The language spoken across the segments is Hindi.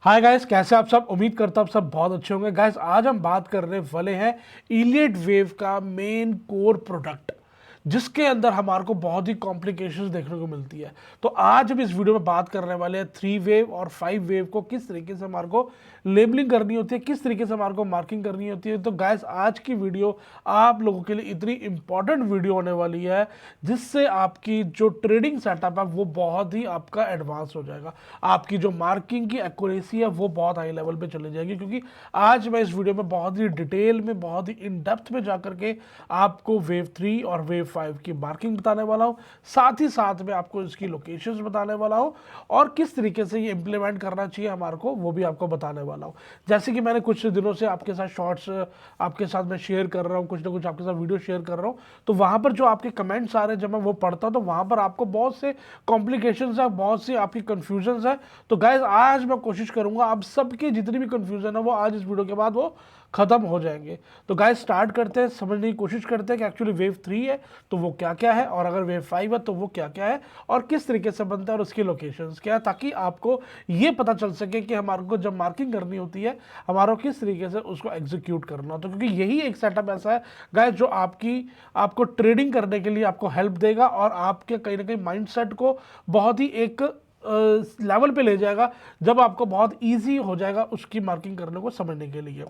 हाय गाइस, कैसे आप सब। उम्मीद करता हूँ आप सब बहुत अच्छे होंगे। गाइस आज हम बात करने वाले हैं इलियट वेव का मेन कोर प्रोडक्ट, जिसके अंदर हमारे को बहुत ही कॉम्प्लिकेशंस देखने को मिलती है। तो आज हम इस वीडियो में बात करने वाले हैं 3 वेव और 5 वेव को किस तरीके से हमारे को लेबलिंग करनी होती है, किस तरीके से हमारे को मार्किंग करनी होती है। तो गाइस आज की वीडियो आप लोगों के लिए इतनी इंपॉर्टेंट वीडियो होने वाली है, जिससे आपकी जो ट्रेडिंग सेटअप है वो बहुत ही आपका एडवांस हो जाएगा। आपकी जो मार्किंग की एक्यूरेसी है वो बहुत हाई लेवल पे चली जाएगी, क्योंकि आज मैं इस वीडियो में बहुत ही डिटेल में, बहुत ही इन डेप्थ में जाकर के आपको वेव 3 और वेव 5 की मार्किंग बताने वाला हूँ। साथ ही साथ में आपको इसकी लोकेशंस बताने वाला हूँ और किस तरीके से ये इंप्लीमेंट करना चाहिए हमारे को, वो भी आपको बताने वाला हूँ। जैसे कि मैंने कुछ दिनों से आपके साथ शॉर्ट्स आपके साथ मैं शेयर कर रहा हूँ, कुछ ना कुछ आपके साथ वीडियो शेयर कर रहा हूँ, तो वहाँ पर जो आपके कमेंट्स आ रहे हैं जब मैं वो पढ़ता हूँ तो वहाँ पर आपको बहुत से कॉम्प्लिकेशंस है, बहुत सी आपकी कन्फ्यूजन्स है। तो गाइज आज मैं कोशिश करूंगा आप सबकी जितनी भी कन्फ्यूजन है वो आज इस वीडियो के बाद वो खत्म हो जाएंगे। तो गाइज स्टार्ट करते हैं, समझने की कोशिश करते हैं कि एक्चुअली वेव 3 है तो वो क्या क्या है, और अगर वेव 5 है तो वो क्या क्या है और किस तरीके से बनता है और उसकी लोकेशंस क्या है, ताकि आपको ये पता चल सके कि हमारे को जब मार्किंग करनी होती है हमारा किस तरीके से उसको एग्जीक्यूट करना होता है। क्योंकि यही एक सेटअप ऐसा है गाइज जो आपको ट्रेडिंग करने के लिए आपको हेल्प देगा और आपके कहीं ना कहीं माइंडसेट को बहुत ही एक लेवल पे ले जाएगा, जब आपको बहुत इजी हो जाएगा उसकी मार्किंग करने को समझने के लिए।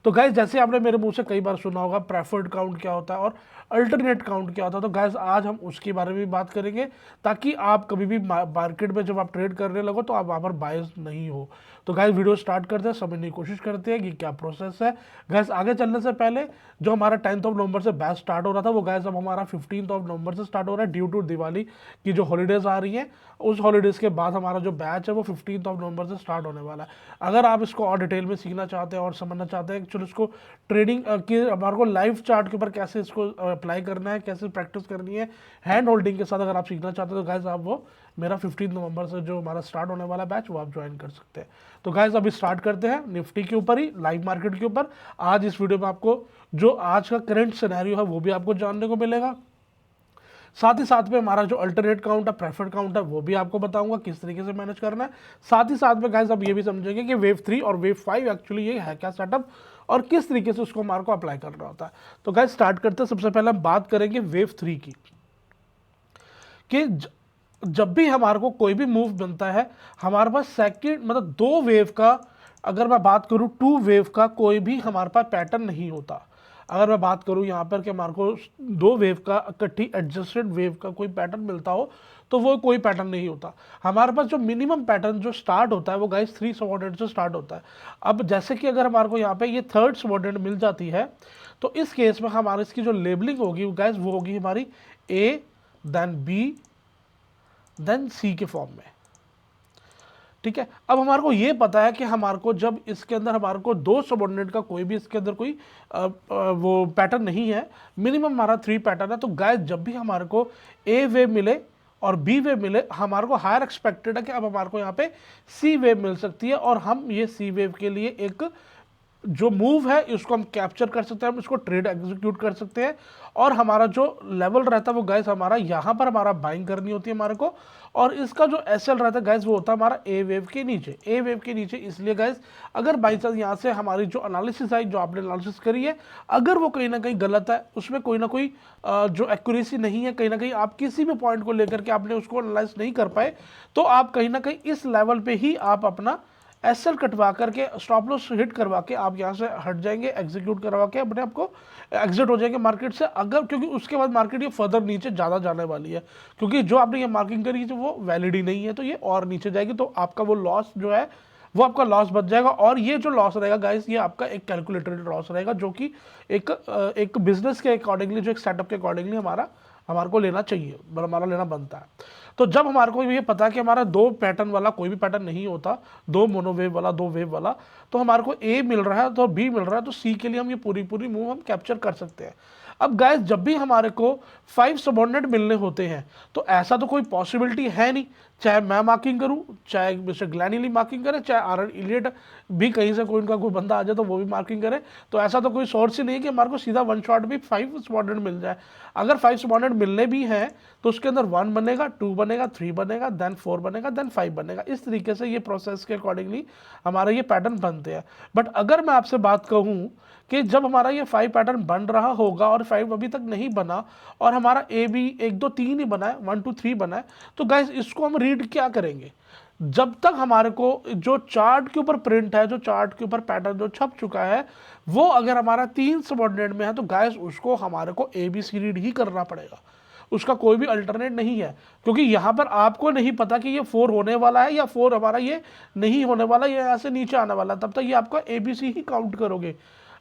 तो गाइस जैसे आपने मेरे मुंह से कई बार सुना होगा प्रेफर्ड काउंट क्या होता है और अल्टरनेट काउंट क्या होता है, तो गाइस आज हम उसके बारे में भी बात करेंगे, ताकि आप कभी भी मार्केट में जब आप ट्रेड करने लगो तो आप वहाँ पर बायस नहीं हो। तो गाइस वीडियो स्टार्ट करते हैं, समझने की कोशिश करते हैं कि क्या प्रोसेस है। गाइस आगे चलने से पहले जो हमारा 10th ऑफ नवंबर से बैच स्टार्ट हो रहा था वो गाइस अब हमारा 15th ऑफ नवंबर से स्टार्ट हो रहा है, ड्यू टू दिवाली की जो हॉलीडेज आ रही हैं। उस हॉलीडेज के बाद हमारा जो बैच है वो 15th ऑफ नवंबर से स्टार्ट होने वाला है। अगर आप इसको और डिटेल में सीखना चाहते हैं और समझना चाहते हैं एक्चुअली इसको ट्रेडिंग की हमारे को लाइव चार्ट के ऊपर कैसे इसको अप्लाई करना है, कैसे प्रैक्टिस करनी है हैंड होल्डिंग के साथ, अगर आप सीखना चाहते हैं तो गाइज आप वो मेरा 15 नवंबर से जो हमारा स्टार्ट होने वाला बैच वो आप ज्वाइन कर सकते हैं। तो गाइज अभी स्टार्ट करते हैं निफ्टी के ऊपर ही, लाइव मार्केट के ऊपर। आज इस वीडियो में आपको जो आज का करंट सिनेरियो है वो भी आपको जानने को मिलेगा। साथ ही साथ में हमारा जो अल्टरनेट काउंट है, प्रेफर्ड काउंट है, वो भी आपको बताऊंगा किस तरीके से मैनेज करना है। साथ ही साथ में गाइस अब ये भी समझेंगे कि वेव 3 और वेव 5 एक्चुअली ये है क्या सेटअप और किस तरीके से उसको हमारे को अप्लाई करना होता है। तो गाइस स्टार्ट करते हैं। सबसे पहले हम बात करेंगे वेव 3 की, कि जब भी हमारे को कोई भी मूव बनता है हमारे पास सेकंड मतलब दो वेव का, अगर मैं बात करूं 2 वेव का कोई भी हमारे पास पैटर्न नहीं होता। अगर मैं बात करूं यहाँ पर कि हमारे को 2 वेव का इकट्ठी एडजस्टेड वेव का कोई पैटर्न मिलता हो तो वो कोई पैटर्न नहीं होता। हमारे पास जो मिनिमम पैटर्न जो स्टार्ट होता है वो गाइस 3 सबऑर्डिनेट से स्टार्ट होता है। अब जैसे कि अगर हमारे को यहाँ पे ये 3rd सबऑर्डिनेट मिल जाती है तो इस केस में हमारे इसकी जो लेबलिंग होगी गाइस वो होगी हमारी ए, देन बी, देन सी के फॉर्म में। ठीक है, अब हमारे को ये पता है कि हमारे को जब इसके अंदर हमारे को 2 सबऑर्डिनेट का कोई भी इसके अंदर कोई वो पैटर्न नहीं है, मिनिमम हमारा 3 पैटर्न है। तो गाइस जब भी हमारे को ए वेव मिले और बी वेव मिले, हमारे को हायर एक्सपेक्टेड है कि अब हमारे को यहाँ पे सी वेव मिल सकती है और हम ये सी वेव के लिए एक जो मूव है इसको हम कैप्चर कर सकते हैं, हम इसको ट्रेड एग्जीक्यूट कर सकते हैं। और हमारा जो लेवल रहता है वो गाइस हमारा यहाँ पर हमारा बाइंग करनी होती है हमारे को, और इसका जो एसएल रहता है गाइस वो होता है हमारा ए वेव के नीचे। ए वेव के नीचे इसलिए गाइस अगर बाई चांस यहाँ से हमारी जो एनालिसिस है, जो आपने एनालिसिस करी है, अगर वो कहीं ना कहीं गलत है, उसमें कोई ना कोई जो एक्यूरेसी नहीं है, कहीं ना कहीं आप किसी भी पॉइंट को लेकर के आपने उसको एनालाइज नहीं कर पाए, तो आप कहीं ना कहीं इस लेवल पे ही आप अपना एसएल कटवा करके स्टॉप लॉस हिट करवा के आप यहाँ से हट जाएंगे, एग्जीक्यूट करवा के अपने आपको एग्जिट हो जाएंगे मार्केट से। अगर क्योंकि उसके बाद मार्केट ये फर्दर नीचे ज़्यादा जाने वाली है, क्योंकि जो आपने ये मार्किंग करी है वो वैलिड ही नहीं है, तो ये और नीचे जाएगी, तो आपका वो लॉस जो है वो आपका लॉस बच जाएगा। और ये जो लॉस रहेगा गाइस ये आपका एक कैलकुलेटेड लॉस रहेगा, जो कि एक बिजनेस के अकॉर्डिंगली, जो एक सेटअप के अकॉर्डिंगली हमारे को लेना चाहिए, हमारा लेना बनता है। तो जब हमारे को ये पता है कि हमारा 2 पैटर्न वाला कोई भी पैटर्न नहीं होता, 2 मोनोवेव वाला, 2 वेव वाला, तो हमारे को ए मिल रहा है तो बी मिल रहा है, तो सी के लिए हम ये पूरी मूव हम कैप्चर कर सकते हैं। अब गाइस जब भी हमारे को 5 सबऑर्डिनेट मिलने होते हैं तो ऐसा तो कोई पॉसिबिलिटी है नहीं, चाहे मैं मार्किंग करूं, चाहे मिस्टर ग्लैनिली मार्किंग करे, चाहे आरन इलियट भी कहीं से कोई उनका कोई बंदा आ जाए तो वो भी मार्किंग करे, तो ऐसा तो कोई सोर्स ही नहीं है कि हमारे को सीधा वन शॉट भी 5 सबऑर्डिनेट मिल जाए। अगर 5 सबऑर्डिनेट मिलने भी हैं तो उसके अंदर 1 बनेगा, 2 बनेगा, 3 बनेगा, देन 4 बनेगा, देन 5 बनेगा। इस तरीके से ये प्रोसेस के अकॉर्डिंगली हमारे ये पैटर्न बनते हैं। बट अगर मैं आपसे बात कहूँ कि जब हमारा ये 5 पैटर्न बन रहा होगा और 5 अभी तक नहीं बना और हमारा ए बी 1 2 3 ही बना है, 1 2 3 बना है, तो गाइस इसको हम रीड क्या करेंगे? जब तक हमारे को जो चार्ट के ऊपर प्रिंट है, जो चार्ट के ऊपर पैटर्न जो छप चुका है, वो अगर हमारा 3 सबऑर्डिनेट में है तो गाइस उसको हमारे को ए बी सी रीड ही करना पड़ेगा, उसका कोई भी अल्टरनेट नहीं है। क्योंकि यहाँ पर आपको नहीं पता कि ये 4 होने वाला है या 4 हमारा ये नहीं होने वाला, ये यहाँ से नीचे आने वाला, तब तक ये आपका ए बी सी ही काउंट करोगे।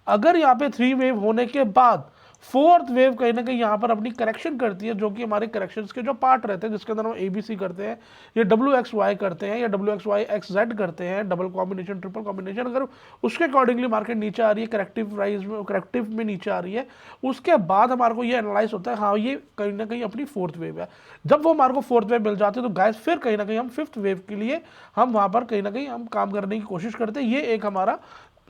अगर यहाँ पे 3 वेव होने के बाद 4th वेव कहीं ना कहीं यहाँ पर अपनी करेक्शन करती है, जो कि हमारे करेक्शंस के जो पार्ट रहते हैं जिसके अंदर हम ABC करते हैं, या WXY करते हैं, या WXY-XZ करते हैं, डबल कॉम्बिनेशन, ट्रिपल कॉम्बिनेशन, अगर उसके अकॉर्डिंगली मार्केट नीचे आ रही है, करेक्टिव में नीचे आ रही है, उसके बाद हमारे को ये एनालाइज होता है हाँ ये कहीं ना कहीं अपनी 4th वेव है। जब वो हमारे को 4th वेव मिल जाती है तो गाइस फिर कहीं ना कहीं हम 5th वेव के लिए हम वहाँ पर कहीं ना कहीं हम काम करने की कोशिश करते हैं। ये एक हमारा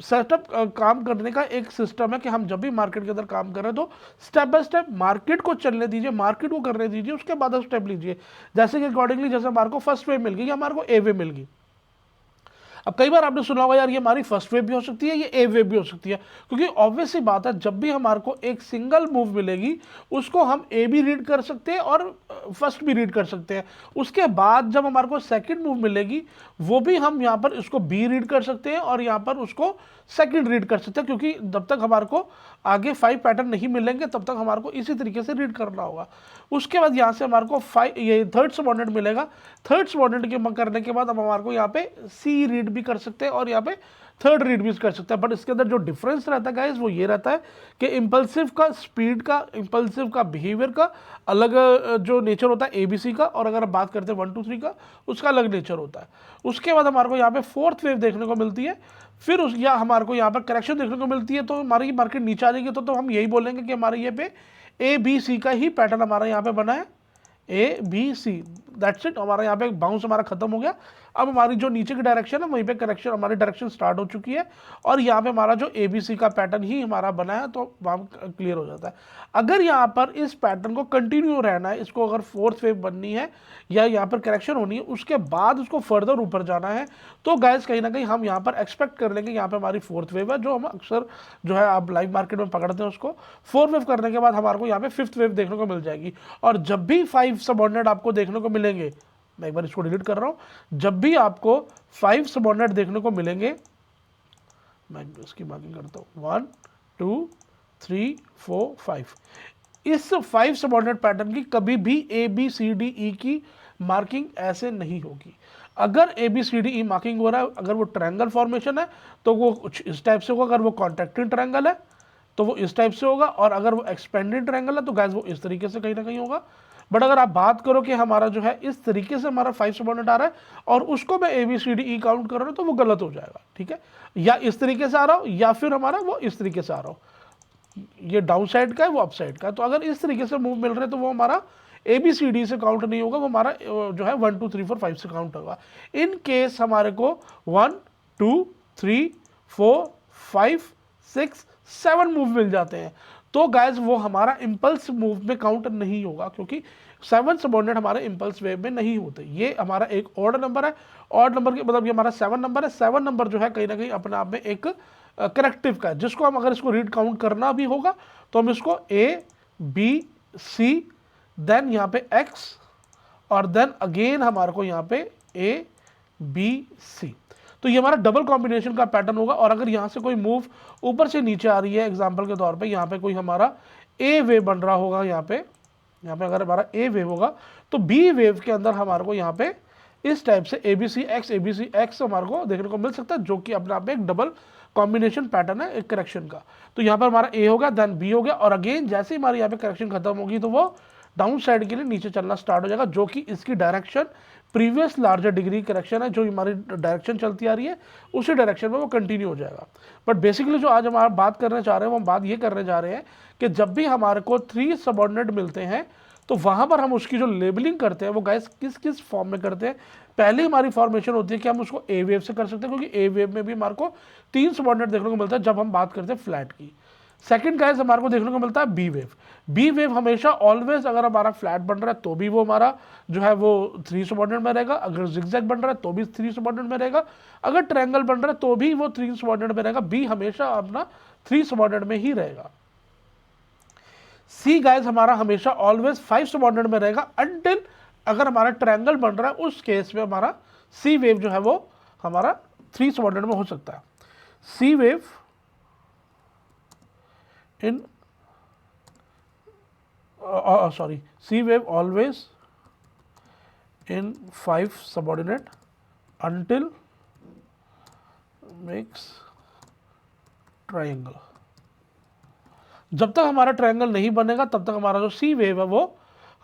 सेटअप काम करने का एक सिस्टम है कि हम जब भी मार्केट के अंदर काम कर रहे हैं तो स्टेप बाय स्टेप मार्केट को चलने दीजिए, मार्केट को करने दीजिए, उसके बाद आप स्टेप लीजिए। जैसे कि अकॉर्डिंगली जैसे हमारे को फर्स्ट वेव मिल गई या हमारे को ए वेव मिल गई, अब कई बार आपने सुना होगा यार ये हमारी फर्स्ट वेव भी हो सकती है, ये ए वेव भी हो सकती है, क्योंकि ऑब्वियस सी बात है जब भी हमारे को एक सिंगल मूव मिलेगी उसको हम ए भी रीड कर सकते हैं और फर्स्ट भी रीड कर सकते हैं। उसके बाद जब हमारे को सेकंड मूव मिलेगी वो भी हम यहाँ पर इसको बी रीड कर सकते हैं और यहाँ पर उसको सेकंड रीड कर सकते हैं, क्योंकि जब तक हमारे को आगे 5 पैटर्न नहीं मिलेंगे तब तक हमारे को इसी तरीके से रीड करना होगा। उसके बाद यहाँ से हमारे को 5 ये थर्ड सबऑर्डिनेट मिलेगा, थर्ड सबऑर्डिनेट के करने के बाद अब हमारे को यहाँ पे सी रीड भी कर सकते हैं और यहाँ पे थर्ड रीड भी कर सकते हैं। बट इसके अंदर जो डिफरेंस रहता है गाइस वो ये रहता है कि इंपल्सिव का स्पीड का, इंपल्सिव का बिहेवियर का अलग जो नेचर होता है एबीसी का, और अगर आप बात करते हैं 1 2 3 का उसका अलग नेचर होता है। उसके बाद हमारे को यहाँ पे 4th वेव देखने को मिलती है, फिर उस या हमारे को यहाँ पर करेक्शन देखने को मिलती है, तो हमारी मार्केट नीचे आ जाएगी तो हम यही बोलेंगे कि हमारे ये पे ए बी सी का ही पैटर्न हमारा यहाँ पे बना है, A B C, that's it. हमारा यहाँ पे बाउंस हमारा खत्म हो गया। अब हमारी जो नीचे की डायरेक्शन है वहीं पे करेक्शन हमारी डायरेक्शन स्टार्ट हो चुकी है और यहाँ पे हमारा जो ए बी सी का पैटर्न ही हमारा बना है, तो वहाँ क्लियर हो जाता है। अगर यहाँ पर इस पैटर्न को कंटिन्यू रहना है, इसको अगर 4th वेव बननी है या यहाँ पर करेक्शन होनी है, उसके बाद उसको फर्दर ऊपर जाना है, तो गाइस कहीं ना कहीं हम यहाँ पर एक्सपेक्ट कर लेंगे यहाँ पे हमारी 4th वेव है, जो हम अक्सर जो है आप लाइव मार्केट में पकड़ते हैं उसको। 4th वेव करने के बाद हमारे को यहाँ पे 5th वेव देखने को मिल जाएगी। और जब भी 5 सबऑर्डिनेट आपको देखने को मिलेंगे, मैं एक बार इसको डिलीट कर रहा हूं, जब भी आपको 5 सबऑर्डिनेट देखने को मिलेंगे, मैं इसकी मार्किंग करता हूं 1 2 3 4 5, इस 5 सबऑर्डिनेट पैटर्न की कभी भी ए बी सी डी ई की मार्किंग ऐसे नहीं होगी। अगर A B C D E marking हो रहा है, अगर वो ट्रायंगल फॉर्मेशन है तो वो कुछ इस टाइप से होगा, अगर वो कॉन्ट्रैक्टिंग ट्रायंगल है तो वो इस टाइप से होगा, और अगर वो एक्सपेंडेड ट्रायंगल है तो गाइस वो इस तरीके से कहीं ना कहीं होगा। बट अगर आप बात करो कि हमारा जो है इस तरीके से हमारा 5 सबऑर्डिनेट आ रहा है और उसको मैं A B C D E count कर रहा हूं तो वो गलत हो जाएगा, ठीक है। या इस तरीके से आ रहा हो या फिर हमारा वो इस तरीके से आ रहा हो, ये डाउन साइड का है वो अप साइड का है, तो अगर इस तरीके से मूव मिल रहे हैं तो वो हमारा ए बी सी डी से काउंट नहीं होगा, वो हमारा जो है 1 2 3 4 5 से काउंट होगा। इन केस हमारे को 1 2 3 4 5 6 7 मूव मिल जाते हैं तो गाइज वो हमारा इंपल्स मूव में काउंट नहीं होगा, क्योंकि 7 सबऑर्डिनेट हमारे इंपल्स वेव में नहीं होते। ये हमारा एक ऑड नंबर है, ऑड नंबर के मतलब ये हमारा 7 नंबर है। 7 नंबर जो है कहीं ना कहीं अपने आप में एक करेक्टिव का है, जिसको हम अगर इसको रीड काउंट करना भी होगा तो हम इसको ए बी सी देन यहाँ पे एक्स और देन अगेन हमारे को यहाँ पे ए बी सी, तो ये हमारा डबल कॉम्बिनेशन का पैटर्न होगा। और अगर यहाँ से कोई मूव ऊपर से नीचे आ रही है, एग्जांपल के तौर पे यहाँ पे कोई हमारा ए वेव बन रहा होगा, यहाँ पे अगर हमारा ए वेव होगा तो बी वेव के अंदर हमारे को यहाँ पे इस टाइप से ए बी सी एक्स हमारे को देखने को मिल सकता है, जो कि अपने आप में एक डबल कॉम्बिनेशन पैटर्न है एक करेक्शन का। तो यहाँ पर हमारा ए हो गया देन बी हो गया, और अगेन जैसे ही हमारी यहाँ पे करेक्शन खत्म होगी तो वो डाउन साइड के लिए नीचे चलना स्टार्ट हो जाएगा, जो कि इसकी direction previous larger degree correction है, जो हमारी डायरेक्शन चलती आ रही है उसी डायरेक्शन में वो कंटिन्यू हो जाएगा। बट बेसिकली जो आज हम बात करने जा रहे हैं वो हम बात ये करने जा रहे हैं कि जब भी हमारे को 3 सबऑर्डिनेट मिलते हैं तो वहाँ पर हम उसकी जो लेबलिंग करते हैं वो गाइस किस किस फॉर्म में करते हैं। पहले हमारी फॉर्मेशन होती है कि हम उसको ए वेव से कर सकते हैं, क्योंकि ए वेव में भी हमारे को 3 सबऑर्डिनेट देखने को मिलता है जब हम बात करते हैं फ्लैट की। सेकंड गाइस हमारे को देखने को मिलता है बी वेव। बी वेव हमेशा ऑलवेज अगर हमारा फ्लैट बन रहा है तो भी वो हमारा जो है वो 3 सबऑर्डिनेट में रहेगा, अगर जिगजैग बन रहा है तो भी 3 सबऑर्डिनेट में रहेगा, अगर ट्रायंगल बन रहा है तो भी वो 3 सबऑर्डिनेट में रहेगा। बी हमेशा अपना 3 सबऑर्डिनेट में ही रहेगा। सी गाइस हमारा हमेशा ऑलवेज 5 सबऑर्डिनेट में रहेगा अनटिल अगर हमारा ट्रायंगल बन रहा है, उस केस में हमारा सी वेव जो है वो हमारा 3 सबऑर्डिनेट में हो सकता है। सी wave in C wave always in 5 subordinate until makes triangle। जब तक हमारा ट्रायंगल नहीं बनेगा तब तक हमारा जो सी वेव है वो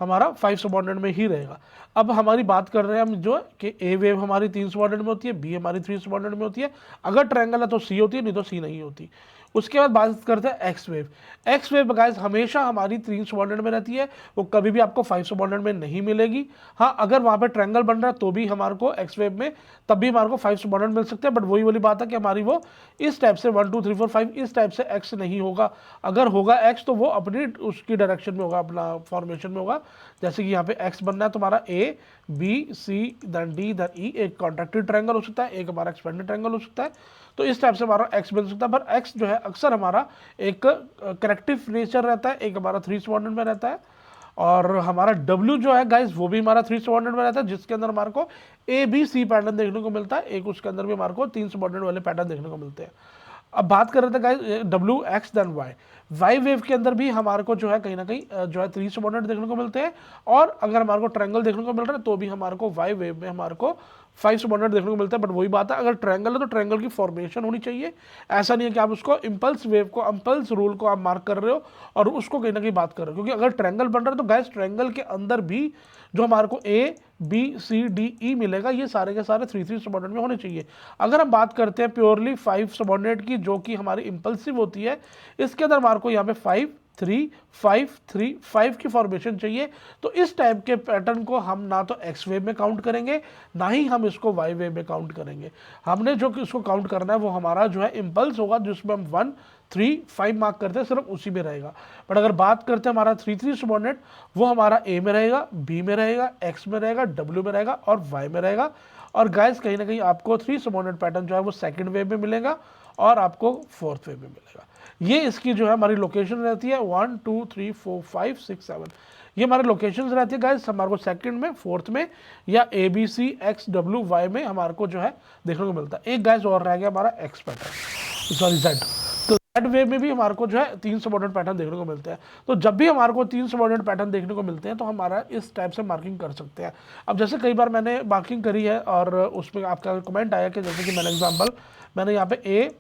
हमारा 5 सबऑर्डिनेट में ही रहेगा। अब हमारी बात कर रहे हैं हम जो है कि ए वेव हमारी 3 सबऑर्डिनेट में होती है, बी हमारी 3 सबऑर्डिनेट में होती है, अगर ट्रायंगल है तो सी होती है, नहीं तो सी नहीं होती। उसके बाद बात करते हैं x wave. X wave guys हमेशा हमारी 3 सबऑर्डिनेट में रहती है, वो कभी भी आपको 5 सबऑर्डिनेट में नहीं मिलेगी। हाँ, अगर वहाँ पे ट्रायंगल बन रहा है तो भी हमारे को एक्स वेव में तब भी हमारे को 5 सबऑर्डिनेट मिल सकते हैं, बट वही वाली बात है कि हमारी वो इस टाइप से 1 2 3 4 5 इस टाइप से एक्स नहीं होगा। अगर होगा एक्स तो वो अपनी उसकी डायरेक्शन में होगा, अपना फॉर्मेशन में होगा। जैसे कि यहाँ पे एक्स बनना है तुम्हारा A B C then D then E, एक कॉन्ट्रैक्टेड ट्रायंगल हो सकता है, एक हमारा एक्सपेंडेड ट्रायंगल हो सकता है। तो इस टाइप से हमारा एक्स बन सकता है, पर एक्स जो है अक्सर हमारा एक करेक्टिव नेचर रहता है, एक हमारा 3 सबऑर्डिनेट में रहता है। और हमारा डब्ल्यू जो है गाइस वो भी हमारा 3 सबऑर्डिनेट में रहता है, जिसके अंदर हमारे को ए बी सी पैटर्न देखने को मिलता है, एक उसके अंदर भी हमारे को 3 सबऑर्डिनेट वाले पैटर्न देखने को मिलते हैं। अब बात कर रहे थे guys W X then Y. Y wave के अंदर भी हमारे को जो है कहीं ना कहीं जो है 3 सबऑर्डिनेट देखने को मिलते हैं, और अगर हमारे को ट्रायंगल देखने को मिल रहा है तो भी हमारे को वाई वेव में हमारे को 5 सबऑर्डिनेट देखने को मिलता है। बट वही बात है, अगर ट्रायंगल है तो ट्रायंगल की फॉर्मेशन होनी चाहिए। ऐसा नहीं है कि आप उसको इम्पल्स वेव को, इम्पल्स रूल को आप मार्क कर रहे हो और उसको कहीं ना कहीं बात कर रहे हो, क्योंकि अगर ट्रायंगल बन रहा है तो गाइस ट्रायंगल के अंदर भी जो हमारे को ए बी सी डी ई मिलेगा, ये सारे के सारे 3 सबऑर्डिनेट में होने चाहिए। अगर हम बात करते हैं प्योरली 5 सबऑर्डिनेट की, जो कि हमारी इंपल्सिव होती है, इसके अंदर हमारे को यहाँ पे 5 3 5 3 5 की फॉर्मेशन चाहिए। तो इस टाइप के पैटर्न को हम ना तो एक्स वेव में काउंट करेंगे, ना ही हम इसको वाई वेव में काउंट करेंगे। हमने जो इसको काउंट करना है वो हमारा जो है इम्पल्स होगा, जिसमें हम 1 3 5 मार्क करते हैं, सिर्फ उसी में रहेगा। बट अगर बात करते हैं हमारा 3 सबऑर्डिनेट, वो हमारा ए में रहेगा, बी में रहेगा, एक्स में रहेगा, डब्ल्यू में रहेगा और वाई में रहेगा। और गाइस कहीं ना कहीं आपको 3 सबऑर्डिनेट पैटर्न जो है वो सेकंड वेव में मिलेगा और आपको फोर्थ वेव में मिलेगा। ये इसकी जो है हमारी लोकेशन रहती है 1 2 3 4 5 6 7, ये हमारे लोकेशंस रहती है गाइस। हमारे को सेकंड में, फोर्थ में या A B C X W Y में हमारे को जो है देखने को मिलता है। एक गाइस और रह गया हमारा एक्स पैटर्न, सॉरी जेड। तो जेड वेव में भी हमारे को जो है 3 सबऑर्डिनेट पैटर्न देखने को मिलते हैं। तो जब भी हमारे को 3 सबऑर्डिनेट पैटर्न देखने को मिलते हैं तो हमारा इस टाइप से मार्किंग कर सकते हैं। अब जैसे कई बार मैंने मार्किंग करी है और उसमें आपका कमेंट आया कि जैसे कि मैंने यहाँ पे ए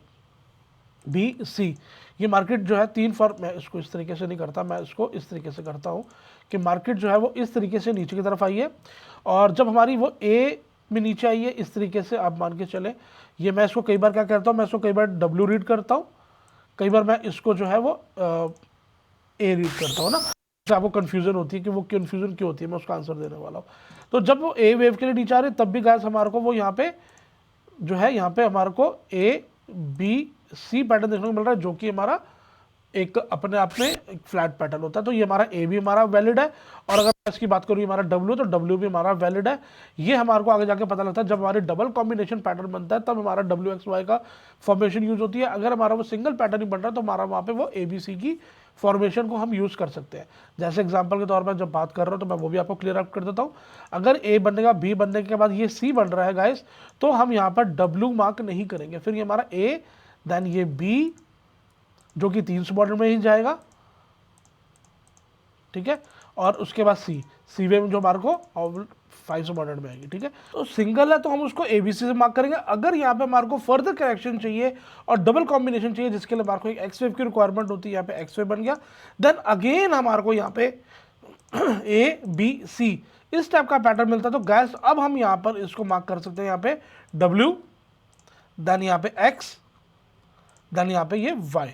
बी सी ये मार्केट जो है 3 फॉर्म, मैं इसको इस तरीके से नहीं करता, मैं इसको इस तरीके से करता हूँ कि मार्केट जो है वो इस तरीके से नीचे की तरफ आई है, और जब हमारी वो ए में नीचे आई है इस तरीके से आप मान के चले, ये मैं इसको कई बार क्या करता हूँ, मैं इसको कई बार डब्ल्यू रीड करता हूँ, कई बार मैं इसको जो है वो ए रीड करता हूँ ना, तो आपको कन्फ्यूजन होती है कि वो कन्फ्यूजन क्यों होती है, मैं उसका आंसर देने वाला हूँ। तो जब वो ए वेव के लिए नीचे आ रहे तब भी गाइस हमारे को वो यहाँ पे जो है, यहाँ पे हमारे को ए बी सी पैटर्न देखने को मिल रहा है, जो कि हमारा एक अपने आप में एक फ्लैट पैटर्न होता है। तो ये हमारा ए भी हमारा वैलिड है, और अगर मैं इसकी बात करूँ हमारा डब्ल्यू, तो डब्ल्यू भी हमारा वैलिड है। ये हमारे को आगे जाके पता लगता है जब हमारे डबल कॉम्बिनेशन पैटर्न बनता है तब हमारा डब्ल्यू एक्स वाई का फॉर्मेशन यूज होती है। अगर हमारा वो सिंगल पैटर्न ही बन रहा है तो हमारा वहाँ पे वो ए बी सी की फॉर्मेशन को हम यूज़ कर सकते हैं। जैसे एग्जांपल के तौर पर जब बात कर रहा हूँ तो मैं वो भी आपको क्लियर आउट कर देता हूँ। अगर ए बनेगा, बी बनने के बाद ये सी बन रहा है गाइस, तो हम यहाँ पर डब्ल्यू मार्क नहीं करेंगे, फिर ये हमारा ए देन ये बी जो कि 3 सबऑर्डिनेट में ही जाएगा, ठीक है, और उसके बाद सी वेव जो हमारे को 5 सबऑर्डिनेट में आएगी, ठीक है। तो सिंगल है तो हम उसको एबीसी से मार्क करेंगे। अगर यहाँ पे हमारे को फर्दर करेक्शन चाहिए और डबल कॉम्बिनेशन चाहिए, जिसके लिए हमारे को एक एक्स वेव की रिक्वायरमेंट होती है, यहाँ पे एक्स वेव बन गया, देन अगेन हमारे को यहाँ पे ए बी सी इस टाइप का पैटर्न मिलता है। तो गैस अब हम यहाँ पर इसको मार्क कर सकते हैं, यहाँ पे W, देन यहाँ पे X, देन यहाँ पे ये Y,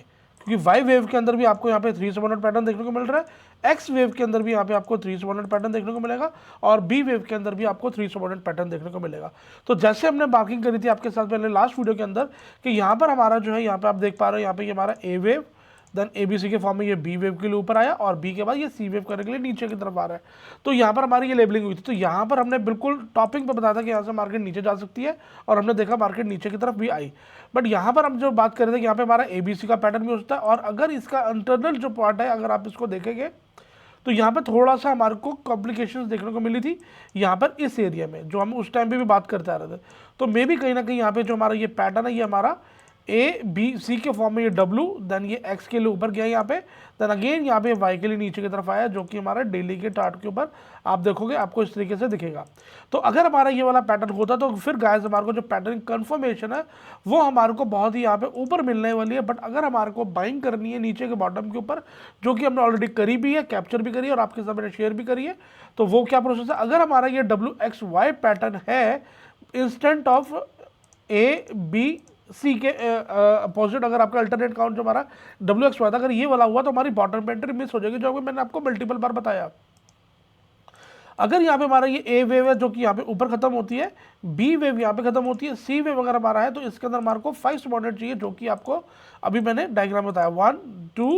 क्योंकि Y वेव के अंदर भी आपको यहाँ पे 3 सबऑर्डिनेट पैटर्न देखने को मिल रहा है, X वेव के अंदर भी यहाँ पे आपको 3 सबऑर्डिनेट पैटर्न देखने को मिलेगा, और B वेव के अंदर भी आपको 3 सबऑर्डिनेट पैटर्न देखने को मिलेगा। तो जैसे हमने मार्किंग करी थी आपके साथ पहले लास्ट वीडियो के अंदर कि यहाँ पर हमारा जो है, यहाँ पे आप देख पा रहे हो, यहाँ पे ये हमारा A वेव, देन ABC के फॉर्म में ये B वेव के लिए ऊपर आया, और B के बाद ये C वेव करने के लिए नीचे की तरफ आ रहा है। तो यहाँ पर हमारी ये लेबलिंग हुई थी। तो यहाँ पर हमने बिल्कुल टॉपिंग पे बताया था कि यहाँ से मार्केट नीचे जा सकती है, और हमने देखा मार्केट नीचे की तरफ भी आई। बट यहाँ पर हम जो बात कर रहे थे कि यहाँ पे हमारा ABC का पैटर्न भी हो सकता है, और अगर इसका इंटरनल जो पार्ट है अगर आप इसको देखेंगे तो यहाँ पर थोड़ा सा हमारे को कॉम्प्लिकेशंस देखने को मिली थी यहाँ पर इस एरिया में, जो हम उस टाइम पे भी बात करते आ रहे थे। तो मे भी कहीं ना कहीं यहाँ पे जो हमारा ये पैटर्न है, ये हमारा ABC के फॉर्म में ये W, देन ये X के लिए ऊपर गया यहाँ पे, देन अगेन यहाँ पे Y के लिए नीचे की तरफ आया, जो कि हमारा डेली के चार्ट के ऊपर आप देखोगे आपको इस तरीके से दिखेगा। तो अगर हमारा ये वाला पैटर्न होता तो फिर गाइस हमारे को जो पैटर्न कंफर्मेशन है वो हमारे को बहुत ही यहाँ पे ऊपर मिलने वाली है। बट अगर हमारे को बाइंग करनी है नीचे के बॉटम के ऊपर, जो कि हमने ऑलरेडी करी भी है, कैप्चर भी करी है और आपके साथ मैंने शेयर भी करी है, तो वो क्या प्रोसेस है, अगर हमारा ये WXY पैटर्न है इंस्टेंट ऑफ ABC के अपोजिट, अगर आपका अल्टरनेट काउंट जो हमारा WXY था अगर ये वाला हुआ तो हमारी बॉटम पे एंट्री मिस हो जाएगी, जो मैंने आपको मल्टीपल बार बताया। अगर यहाँ पे हमारा ये A वेव है जो कि यहाँ पे ऊपर खत्म होती है, B वेव यहाँ पे खत्म होती है, C वेव अगर हमारा है तो इसके अंदर हमारे को 5 सबऑर्डिनेट चाहिए, जो कि आपको अभी मैंने डायग्राम में बताया 1 2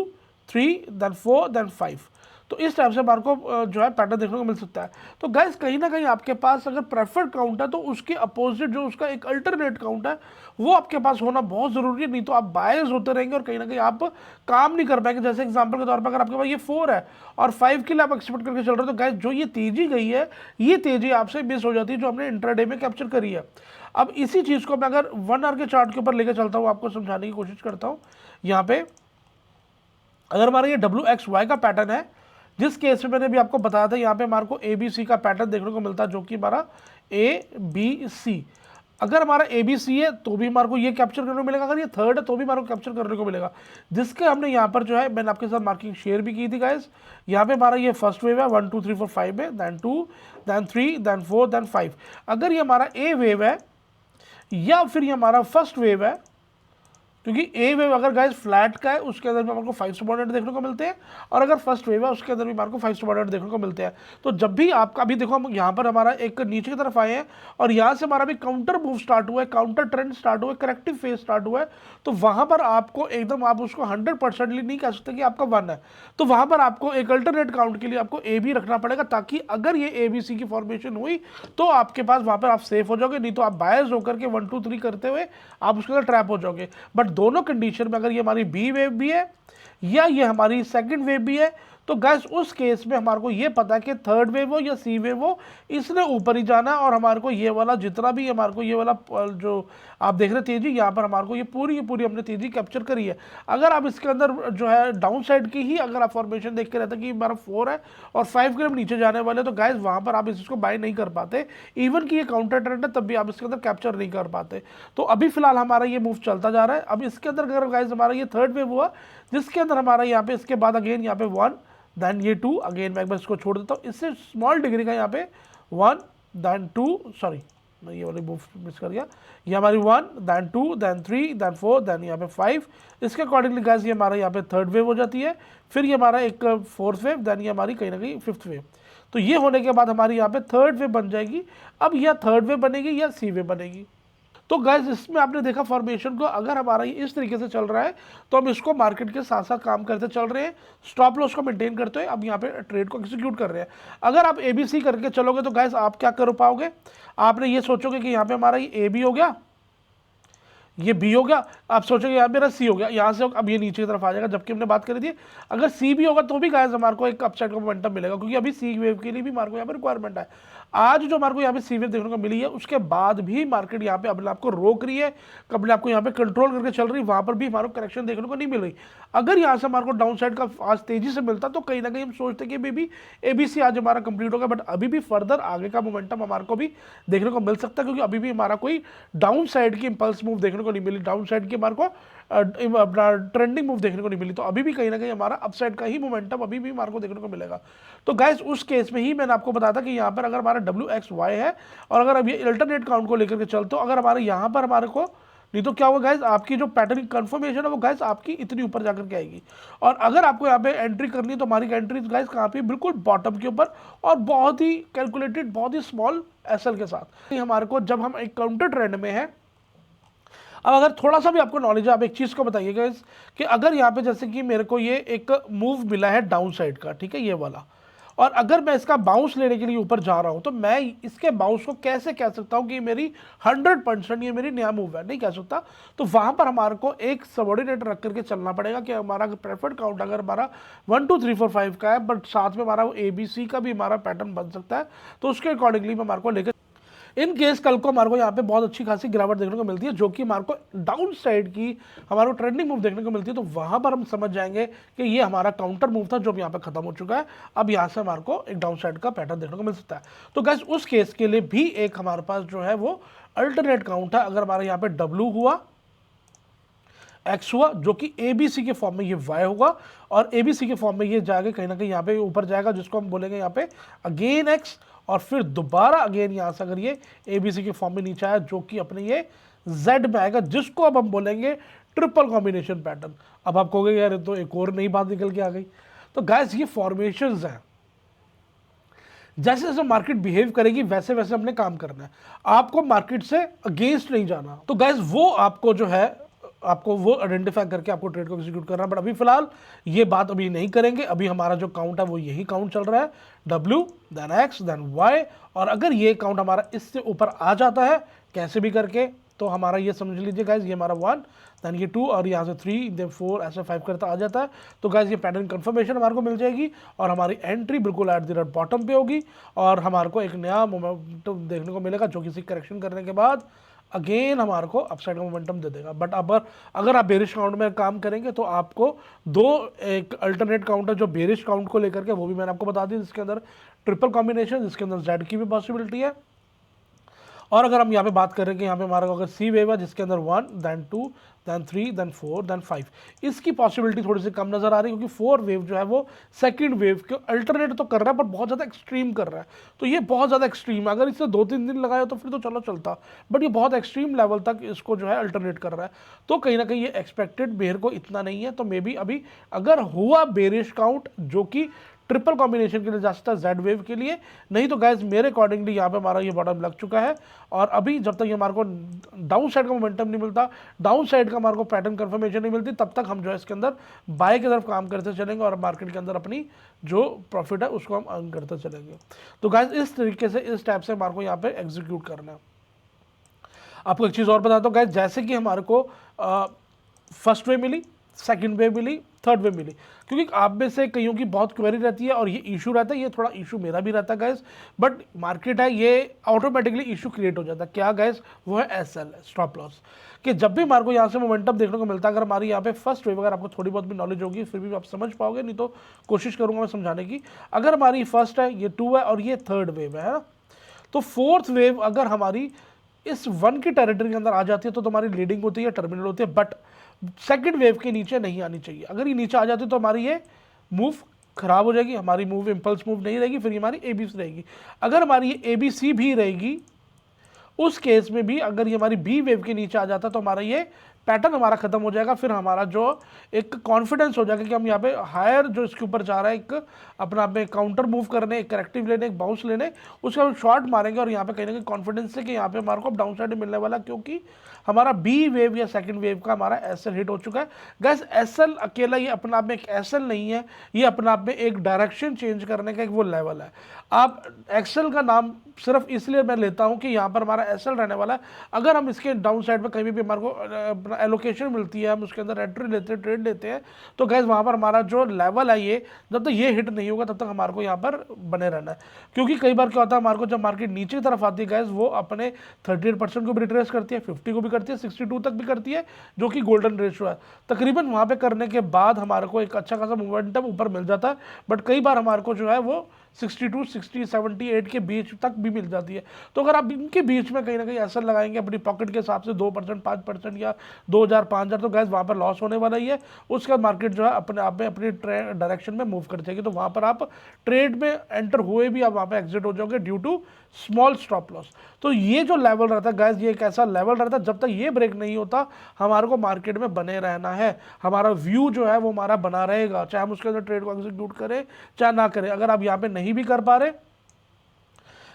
3 देन 4 देन 5। तो इस टाइप से हमारे को जो है पैटर्न देखने को मिल सकता है। तो गाइस कहीं ना कहीं आपके पास अगर प्रेफर्ड काउंट है तो उसके अपोजिट जो उसका एक अल्टरनेट काउंट है वो आपके पास होना बहुत ज़रूरी है, नहीं तो आप बायस होते रहेंगे और कहीं ना कहीं आप काम नहीं कर पाएंगे। जैसे एग्जांपल के तौर पर अगर आपके पास ये 4 है और 5 के लिए आप एक्सपेक्ट करके चल रहे हो तो गाइस जो ये तेजी गई है ये तेजी आपसे मिस हो जाती है जो हमने इंट्राडे में कैप्चर करी है। अब इसी चीज़ को मैं अगर 1 आवर के चार्ट के ऊपर लेकर चलता हूँ, आपको समझाने की कोशिश करता हूँ। यहाँ पे अगर हमारा ये WXY का पैटर्न है, जिस केस में मैंने भी आपको बताया था यहाँ पे हमारे को ABC का पैटर्न देखने को मिलता है, जो कि हमारा ABC। अगर हमारा ABC है तो भी हमारे को ये कैप्चर करने को मिलेगा, अगर ये थर्ड है तो भी हमारे को कैप्चर करने को मिलेगा, जिसके हमने यहाँ पर जो है मैंने आपके साथ मार्किंग शेयर भी की थी गाइस। यहाँ पे हमारा ये फर्स्ट वेव है 1 2 3 4 5 में, देन 2 देन 3 देन 4 देन 5। अगर ये हमारा A वेव है या फिर ये हमारा फर्स्ट वेव है, क्योंकि A वेव अगर गाइस फ्लैट का है उसके अंदर भी हमारे को 5 सबऑर्डिनेट देखने को मिलते हैं, और अगर फर्स्ट वेव है उसके अंदर भी हमारे को 5 सबऑर्डिनेट देखने को मिलते हैं। तो जब भी आपका अभी देखो हम यहाँ पर हमारा एक नीचे की तरफ आए हैं और यहाँ से हमारा भी काउंटर मूव स्टार्ट हुआ है, काउंटर ट्रेंड स्टार्ट हुआ है, करेक्टिव फेज स्टार्ट हुआ है, तो वहाँ पर आपको एकदम आप उसको 100% नहीं कह सकते कि आपका 1 है। तो वहाँ पर आपको एक अल्टरनेट काउंट के लिए आपको A भी रखना पड़ेगा, ताकि अगर ये ABC की फॉर्मेशन हुई तो आपके पास वहाँ पर आप सेफ हो जाओगे, नहीं तो आप बायस होकर के 1 2 3 करते हुए आप उसके अंदर ट्रैप हो जाओगे। बट दोनों कंडीशन में अगर ये हमारी B वेव भी है या ये हमारी सेकंड वेव भी है तो गैस उस केस में हमारे को ये पता है कि थर्ड वेव हो या C वेव हो, इसने ऊपर ही जाना है, और हमारे को ये वाला जितना भी हमारे को ये वाला जो आप देख रहे तेजी, यहाँ पर हमारे को ये पूरी हमने तेजी कैप्चर करी है। अगर आप इसके अंदर जो है डाउन साइड की ही अगर आप फॉर्मेशन देख के रहते कि हमारा 4 है और 5 के हम नीचे जाने वाले, तो गैस वहाँ पर आप इसको बाय नहीं कर पाते, इवन कि ये काउंटर ट्रेंड है तब भी आप इसके अंदर कैप्चर नहीं कर पाते। तो अभी फिलहाल हमारा ये मूव चलता जा रहा है। अब इसके अंदर अगर गैस हमारा ये थर्ड वेव हुआ, जिसके अंदर हमारा यहाँ पे इसके बाद अगेन यहाँ पे 1 देन ये 2, अगेन मैं एक बार इसको छोड़ देता हूँ, इससे स्मॉल डिग्री का यहाँ पे 1 देन 2, सॉरी मैं ये वाली मूव मिस कर गया, ये हमारी 1 देन 2 देन 3 देन 4 देन यहाँ पे 5, इसके अकॉर्डिंगली गाइस ये हमारा यहाँ पे थर्ड वेव हो जाती है, फिर ये हमारा एक फोर्थ वेव, देन ये हमारी कहीं ना कहीं फिफ्थ वेव। तो ये होने के बाद हमारी यहाँ पे थर्ड वेव बन जाएगी। अब यह थर्ड वेव बनेगी या C वेव बनेगी। तो गाइस इसमें आपने देखा फॉर्मेशन को, अगर हमारा ये इस तरीके से चल रहा है तो हम इसको मार्केट के साथ साथ काम करते चल रहे हैं, स्टॉप लॉस को मेंटेन करते हुए अब यहाँ पे ट्रेड को एग्जीक्यूट कर रहे हैं। अगर आप ABC करके चलोगे तो गाइस आप क्या कर पाओगे, आपने ये सोचोगे कि यहाँ पे हमारा ये AB हो गया, ये B हो गया, आप सोचोगे यहाँ मेरा C हो गया, यहाँ से अब ये नीचे की तरफ आ जाएगा, जबकि हमने बात करी थी अगर C भी होगा तो भी गाइस हमारे को एक अपसाइड का मोमेंटम मिलेगा, क्योंकि अभी C वेव के लिए भी हमारे को यहाँ पे रिक्वायरमेंट है। आज जो हमारे को यहाँ पे C वेव देखने को मिली है उसके बाद भी मार्केट यहाँ पे अपने आपको रोक रही है, अपने आपको यहाँ पे कंट्रोल करके चल रही है, वहाँ पर भी हमारे को करेक्शन देखने को नहीं मिल रही। अगर यहाँ से हमारे को डाउन साइड का आज तेजी से मिलता तो कहीं ना कहीं हम सोचते कि मे बी ABC आज हमारा कंप्लीट होगा, बट अभी भी फर्दर आगे का मोमेंटम हमारे को भी देखने को मिल सकता है, क्योंकि अभी भी हमारा कोई डाउन साइड की इंपल्स मूव देखने को को नहीं मिली, डाउन साइड की हमारे को अपना ट्रेंडिंग मूव देखने को नहीं मिली, तो अभी भी कहीं ना कहीं हमारा अपसाइड का ही मोमेंटम अभी भी हमारे को देखने को मिलेगा। तो गाइस उस केस में ही मैंने आपको बताया था कि यहाँ पर अगर हमारा WXY है और अगर अब ये अल्टरनेट काउंट को लेकर के चलते हो, अगर हमारे यहाँ पर हमारे को, नहीं तो क्या होगा गाइस, आपकी जो पैटर्न कंफर्मेशन है वो गाइस आपकी इतनी ऊपर जाकर के आएगी। और अगर आपको यहाँ पे एंट्री करनी है तो हमारी एंट्री गाइस कहाँ पे, बिल्कुल बॉटम के ऊपर, और बहुत ही कैलकुलेटेड, बहुत ही स्मॉल एसएल के साथ हमारे को, जब हम एक काउंटर ट्रेंड में है। अब अगर थोड़ा सा भी आपको नॉलेज है, आप एक चीज़ को बताइएगा कि अगर यहाँ पे जैसे कि मेरे को ये एक मूव मिला है डाउन साइड का, ठीक है, ये वाला, और अगर मैं इसका बाउंस लेने के लिए ऊपर जा रहा हूँ, तो मैं इसके बाउंस को कैसे कह सकता हूँ कि मेरी 100% ये मेरी नया मूव है, नहीं कह सकता। तो वहाँ पर हमारे को एक सबऑर्डिनेट रख करके चलना पड़ेगा कि हमारा प्रेफर्ड काउंट अगर हमारा 1 2 3 4 5 का है, बट साथ में हमारा ABC का भी हमारा पैटर्न बन सकता है, तो उसके अकॉर्डिंगली मैं हमारे को लेकर, इन केस कल को हमारे को यहाँ पे बहुत अच्छी खासी गिरावट देखने को मिलती है, जो कि हमारे को डाउन साइड की हमारे को ट्रेंडिंग मूव देखने को मिलती है, तो वहाँ पर हम समझ जाएंगे कि ये हमारा काउंटर मूव था जो यहाँ पे खत्म हो चुका है। अब यहाँ से हमारे को एक डाउन साइड का पैटर्न देखने को मिल सकता है। तो गाइस उस केस के लिए भी एक हमारे पास जो है वो अल्टरनेट काउंट है। अगर हमारे यहाँ पे W हुआ, X हुआ, जो कि ABC के फॉर्म में ये Y होगा, और ABC के फॉर्म में ये जाएगा कहीं ना कहीं यहाँ पे ऊपर जाएगा, जिसको हम बोलेंगे यहाँ पे अगेन X, और फिर दोबारा अगेन यहाँ से अगर ये ABC के फॉर्म में नीचे आया, जो कि अपने ये Z में आएगा, जिसको अब हम बोलेंगे ट्रिपल कॉम्बिनेशन पैटर्न। अब आप कहोगे यार तो एक और नई बात निकल के आ गई। तो गाइस ये फॉर्मेशंस हैं, जैसे जैसे मार्केट बिहेव करेगी वैसे वैसे हमने काम करना है, आपको मार्केट से अगेंस्ट नहीं जाना। तो गाइस वो आपको जो है, आपको वो आइडेंटिफाई करके आपको ट्रेड को एग्जीक्यूट करना है। बट अभी फिलहाल ये बात अभी नहीं करेंगे, अभी हमारा जो काउंट है वो यही काउंट चल रहा है, W then X then Y, और अगर ये काउंट हमारा इससे ऊपर आ जाता है कैसे भी करके, तो हमारा ये समझ लीजिए गाइज, ये हमारा 1 देन ये 2 और यहाँ से 3 देन 4 ऐसे 5 करता आ जाता है। तो गाइज ये पैटर्न कंफर्मेशन हमारे को मिल जाएगी, और हमारी एंट्री बिल्कुल एट द रेट बॉटम पे होगी, और हमारे को एक नया मोमेंटम देखने को मिलेगा, जो किसी करेक्शन करने के बाद अगेन हमारे को अपसाइड का मोमेंटम दे देगा। बट अब अगर आप बेरिश काउंट में काम करेंगे तो आपको एक अल्टरनेट काउंट है जो बेरिश काउंट को लेकर के, वो भी मैंने आपको बता दी, जिसके अंदर ट्रिपल कॉम्बिनेशन, जिसके अंदर जेड की भी पॉसिबिलिटी है। और अगर हम यहाँ पे बात करें कि यहाँ पे हमारा अगर सी वेव है जिसके अंदर 1 देन 2 देन 3 देन 4 देन 5, इसकी पॉसिबिलिटी थोड़ी सी कम नजर आ रही है, क्योंकि 4 वेव जो है वो सेकंड वेव के अल्टरनेट तो कर रहा है पर बहुत ज़्यादा एक्सट्रीम कर रहा है। तो ये बहुत ज़्यादा एक्सट्रीम है, अगर इससे 2-3 दिन लगाया तो फिर तो चलो चलता, बट ये बहुत एक्सट्रीम लेवल तक इसको जो है अल्टरनेट कर रहा है। तो कहीं ना कहीं ये एक्सपेक्टेड बेयर को इतना नहीं है, तो मे बी अभी अगर हुआ बेरिश काउंट जो कि ट्रिपल कॉम्बिनेशन के लिए जा सकता है जेड वेव के लिए, नहीं तो गाइज मेरे अकॉर्डिंगली यहाँ पे हमारा ये बॉटम लग चुका है। और अभी जब तक ये हमारे को डाउन साइड का मोमेंटम नहीं मिलता, डाउन साइड का हमारे को पैटर्न कंफर्मेशन नहीं मिलती, तब तक हम जो है इसके अंदर बाय की तरफ काम करते चलेंगे और मार्केट के अंदर अपनी जो प्रॉफिट है उसको हम अर्न करते चलेंगे। तो गाइज इस तरीके से, इस टाइप से हमारे को यहाँ पे एग्जीक्यूट करना है। आपको एक चीज़ और बताता हूँ गाइज, जैसे कि हमारे को फर्स्ट वे मिली, सेकंड वेव मिली, थर्ड वेव मिली, क्योंकि आप में से कईयों की बहुत क्वेरी रहती है और ये इशू रहता है, ये थोड़ा इशू मेरा भी रहता है गाइस, बट मार्केट है ये ऑटोमेटिकली इशू क्रिएट हो जाता है। क्या गाइस, वो है एसएल, स्टॉप लॉस, कि जब भी हमारे को यहाँ से मोमेंटम देखने को मिलता है, अगर हमारी यहाँ पे फर्स्ट वेव, अगर आपको थोड़ी बहुत भी नॉलेज होगी फिर भी आप समझ पाओगे, नहीं तो कोशिश करूँगा मैं समझाने की। अगर हमारी फर्स्ट है, ये 2 है और ये थर्ड वेव है ना, तो फोर्थ वेव अगर हमारी इस 1 की टेरिटरी के अंदर आ जाती है तो हमारी लीडिंग होती है, टर्मिनल होती है, बट सेकंड वेव के नीचे नहीं आनी चाहिए। अगर ये नीचे आ जाती है तो हमारी ये मूव खराब हो जाएगी, हमारी मूव इंपल्स मूव नहीं रहेगी, फिर हमारी एबीसी रहेगी। अगर हमारी ये एबीसी भी रहेगी, उस केस में भी अगर ये हमारी बी वेव के नीचे आ जाता तो हमारा ये पैटर्न हमारा खत्म हो जाएगा। फिर हमारा जो एक कॉन्फिडेंस हो जाएगा कि हम यहाँ पे हायर जो इसके ऊपर जा रहा है, एक अपना आप में काउंटर मूव करने, एक करेक्टिव लेने, एक बाउंस लेने, उसका हम शॉर्ट मारेंगे और यहाँ पे कहीं ना कहीं कॉन्फिडेंस है कि यहाँ पे हमारे को डाउन साइड मिलने वाला, क्योंकि हमारा बी वेव या सेकंड वेव का हमारा एसएल हिट हो चुका है। गैस एसएल अकेला ये अपने आप में एक एसएल नहीं है, ये अपने आप में एक डायरेक्शन चेंज करने का एक वो लेवल है। आप एक्सेल का नाम सिर्फ इसलिए मैं लेता हूं कि यहाँ पर हमारा एसएल रहने वाला है। अगर हम इसके डाउन साइड पर कहीं भी हमारे को एलोकेशन मिलती है, हम उसके अंदर एंट्री लेते हैं, ट्रेड लेते हैं, तो गैस वहाँ पर हमारा जो लेवल है ये, जब तक ये हिट नहीं होगा तब तक हमारे को यहाँ पर बने रहना है। क्योंकि कई बार क्या होता है, हमारे को जब मार्केट नीचे की तरफ आती है गैस, वो अपने 38% को भी रिट्रेस करती है, 50 को भी करती है, 62 तक भी करती है, जो कि गोल्डन रेशियो है। तकरीबन वहाँ पे करने के बाद हमारे को एक अच्छा खासा मोमेंटम ऊपर मिल जाता है, बट कई बार हमारे को जो है वो 62, 60, 78 के बीच तक भी मिल जाती है। तो अगर आप इनके बीच में कहीं ना कहीं ऐसा लगाएंगे अपनी पॉकेट के हिसाब से 2%, 5% या 2,000, 5,000, तो गैस वहाँ पर लॉस होने वाला ही है। उसका मार्केट जो है अपने आप में अपनी डायरेक्शन में मूव कर जाएगी, तो वहाँ पर आप ट्रेड में एंटर हुए भी आप वहाँ पर एग्जिट हो जाओगे due to small stop loss. तो ये जो लेवल रहता है गैस, ये एक ऐसा लेवल रहता है जब तक ये ब्रेक नहीं होता हमारे को मार्केट में बने रहना है। हमारा व्यू जो है वो हमारा बना रहेगा, चाहे हम उसके अंदर ट्रेड को एग्जीक्यूट करें चाहे ना करें। अगर आप यहाँ पे नहीं भी कर पा रहे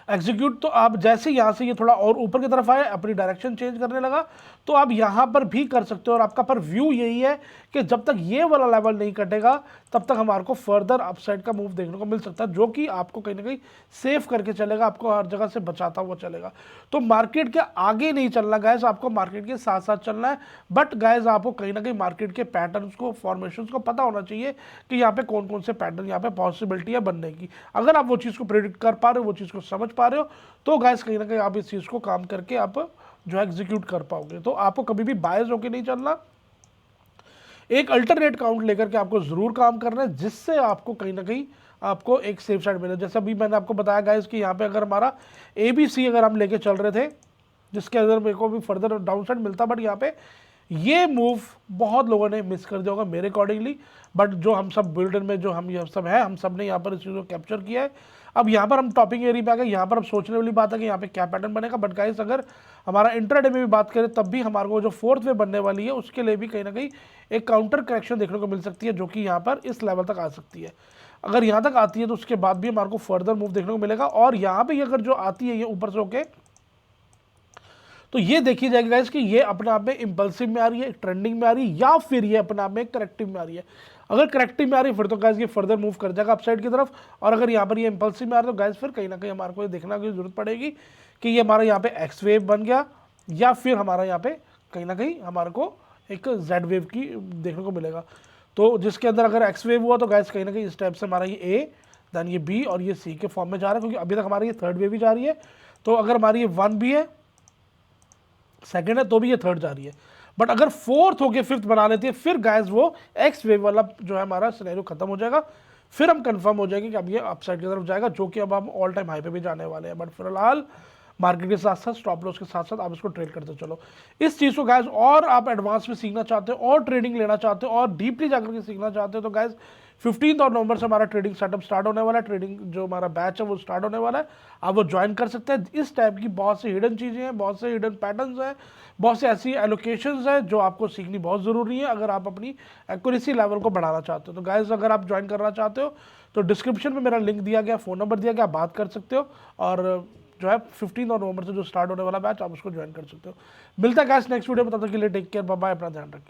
एग्जीक्यूट, तो आप जैसे यहाँ से ये थोड़ा और ऊपर की तरफ आए, अपनी डायरेक्शन चेंज करने लगा, तो आप यहाँ पर भी कर सकते हो। और आपका पर व्यू यही है कि जब तक ये वाला लेवल नहीं कटेगा तब तक हमारे को फर्दर अपसाइड का मूव देखने को मिल सकता है, जो कि आपको कहीं ना कहीं सेफ करके चलेगा, आपको हर जगह से बचाता हुआ चलेगा। तो मार्केट के आगे नहीं चलना गाइस, आपको मार्केट के साथ साथ चलना है। बट गाइस आपको कहीं ना कहीं मार्केट के पैटर्न्स को, फॉर्मेशंस को पता होना चाहिए कि यहाँ पे कौन कौन से पैटर्न यहाँ पे पॉसिबिलिटी है बनने की। अगर आप वो चीज़ को प्रेडिक्ट कर पा रहे हो, वो चीज़ को समझ पा रहे हो, तो गाइस कहीं ना कहीं आप इस चीज़ को काम करके आप जो है एग्जीक्यूट कर पाओगे। तो आपको कभी भी बायस होकर नहीं चलना, एक अल्टरनेट काउंट लेकर के आपको जरूर काम करना है, जिससे आपको कहीं ना कहीं आपको एक सेफ साइड मिले। जैसे अभी मैंने आपको बताया गाइस कि यहाँ पे अगर हमारा ABC अगर हम लेके चल रहे थे, जिसके अंदर मेरे को भी फर्दर डाउन साइड मिलता, बट यहाँ पे ये मूव बहुत लोगों ने मिस कर दिया होगा मेरे अकॉर्डिंगली। बट जो हम सब बिल्डर में जो हम ये सब है, हम सब ने यहाँ पर इस चीज़ को कैप्चर किया है। अब यहाँ पर हम टॉपिंग एरिया पे आ गए, यहाँ पर अब सोचने वाली बात है कि यहाँ पे क्या पैटर्न बनेगा। बट गाइस अगर हमारा इंट्राडे में भी बात करें तब भी हमारे को जो फोर्थ वे बनने वाली है उसके लिए भी कहीं ना कहीं एक काउंटर करेक्शन देखने को मिल सकती है, जो कि यहाँ पर इस लेवल तक आ सकती है। अगर यहाँ तक आती है तो उसके बाद भी हमारे को फर्दर मूव देखने को मिलेगा। और यहाँ पे अगर जो आती है ये ऊपर से होके, तो ये देखी जाएगी गाइस कि ये अपने आप में इंपल्सिव में आ रही है, ट्रेंडिंग में आ रही है, या फिर ये अपने आप में करेक्टिव में आ रही है। अगर करेक्टिव में आ रही है फिर तो गाइस ये फर्दर मूव कर जाएगा अपसाइड की तरफ। और अगर यहाँ पर ये इंपल्सिव में आ रहा है तो गाइस फिर कहीं ना कहीं हमारे को ये देखना की जरूरत पड़ेगी कि ये हमारा यहाँ पे एक्स वेव बन गया, या फिर हमारा यहाँ पे कहीं ना कहीं हमारे को एक जेड वेव की देखने को मिलेगा। तो जिसके अंदर अगर एक्स वेव हुआ तो गाइस कहीं ना कहीं इस टाइप से हमारा ये ए, देन ये बी और ये सी के फॉर्म में जा रहा है, क्योंकि अभी तक हमारी ये थर्ड वेव ही जा रही है। तो अगर हमारी ये 1 भी है, सेकंड है, तो भी ये थर्ड जा रही है। बट अगर फोर्थ होके फिफ्थ बना लेती है, फिर गाइस वो एक्स वेव वाला जो है हमारा सिनेरियो खत्म हो जाएगा। फिर हम कंफर्म हो जाएंगे कि अब ये अपसाइड की तरफ जाएगा, जो कि अब हम ऑल टाइम हाई पे भी जाने वाले हैं। बट फिलहाल मार्केट के साथ साथ स्टॉप लॉस के साथ साथ आप इसको ट्रेड करते चलो। इस चीज़ को गाइस और आप एडवांस में सीखना चाहते हो और ट्रेडिंग लेना चाहते हो और डीपली जाकर के सीखना चाहते हो, तो गाइस 15 नवंबर से हमारा ट्रेडिंग सेटअप स्टार्ट होने वाला है। ट्रेडिंग जो हमारा बैच है वो स्टार्ट होने वाला है, आप वो ज्वाइन कर सकते हैं। इस टाइप की बहुत सी हिडन चीज़ें हैं, बहुत से हिडन पैटर्न्स हैं, बहुत से ऐसी एलोकेशंस हैं जो आपको सीखनी बहुत ज़रूरी है अगर आप अपनी एक्यूरेसी लेवल को बढ़ाना चाहते हो। तो गाइस अगर आप ज्वाइन करना चाहते हो तो डिस्क्रिप्शन में मेरा लिंक दिया गया, फ़ोन नंबर दिया गया, आप बात कर सकते हो। और जो है 15 नवंबर से जो स्टार्ट होने वाला बैच आप उसको ज्वाइन कर सकते हो। मिलता है गाइस नेक्स्ट वीडियो में, तब तक के लिए टेक केयर, बाय बाय, अपना ध्यान रखिए।